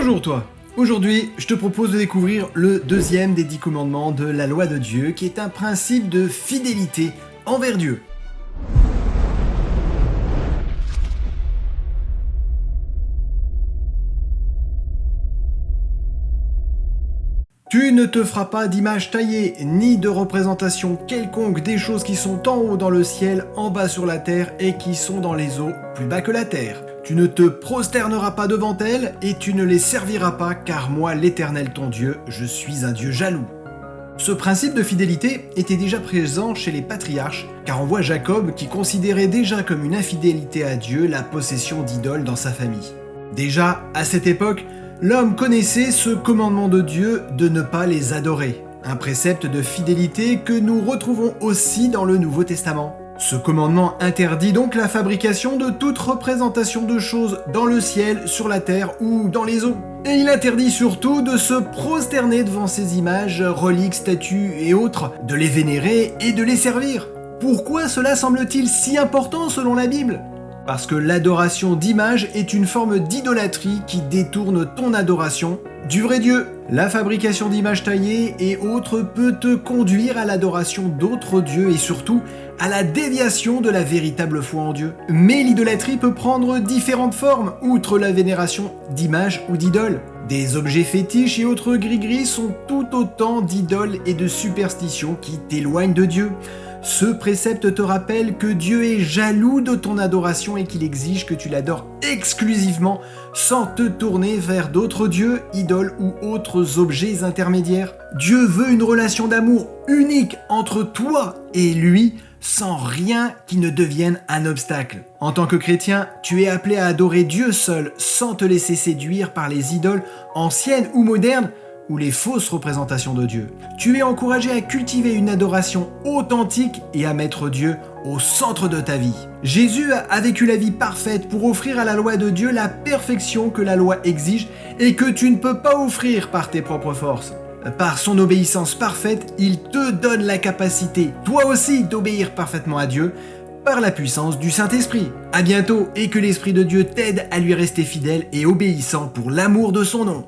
Bonjour toi. Aujourd'hui, je te propose de découvrir le deuxième des 10 commandements de la loi de Dieu, qui est un principe de fidélité envers Dieu. Tu ne te feras pas d'image taillée, ni de représentation quelconque des choses qui sont en haut dans le ciel, en bas sur la terre et qui sont dans les eaux, plus bas que la terre. Tu ne te prosterneras pas devant elles et tu ne les serviras pas, car moi, l'Éternel ton Dieu, je suis un Dieu jaloux. Ce principe de fidélité était déjà présent chez les patriarches, car on voit Jacob qui considérait déjà comme une infidélité à Dieu la possession d'idoles dans sa famille. Déjà, à cette époque, l'homme connaissait ce commandement de Dieu de ne pas les adorer, un précepte de fidélité que nous retrouvons aussi dans le Nouveau Testament. Ce commandement interdit donc la fabrication de toute représentation de choses dans le ciel, sur la terre ou dans les eaux. Et il interdit surtout de se prosterner devant ces images, reliques, statues et autres, de les vénérer et de les servir. Pourquoi cela semble-t-il si important selon la Bible ? Parce que l'adoration d'images est une forme d'idolâtrie qui détourne ton adoration du vrai Dieu. La fabrication d'images taillées et autres peut te conduire à l'adoration d'autres dieux et surtout à la déviation de la véritable foi en Dieu. Mais l'idolâtrie peut prendre différentes formes, outre la vénération d'images ou d'idoles. Des objets fétiches et autres gris-gris sont tout autant d'idoles et de superstitions qui t'éloignent de Dieu. Ce précepte te rappelle que Dieu est jaloux de ton adoration et qu'il exige que tu l'adores exclusivement sans te tourner vers d'autres dieux, idoles ou autres objets intermédiaires. Dieu veut une relation d'amour unique entre toi et lui, sans rien qui ne devienne un obstacle. En tant que chrétien, tu es appelé à adorer Dieu seul, sans te laisser séduire par les idoles anciennes ou modernes, ou les fausses représentations de Dieu. Tu es encouragé à cultiver une adoration authentique et à mettre Dieu au centre de ta vie. Jésus a vécu la vie parfaite pour offrir à la loi de Dieu la perfection que la loi exige et que tu ne peux pas offrir par tes propres forces. Par son obéissance parfaite, il te donne la capacité, toi aussi, d'obéir parfaitement à Dieu par la puissance du Saint-Esprit. À bientôt et que l'Esprit de Dieu t'aide à lui rester fidèle et obéissant pour l'amour de son nom.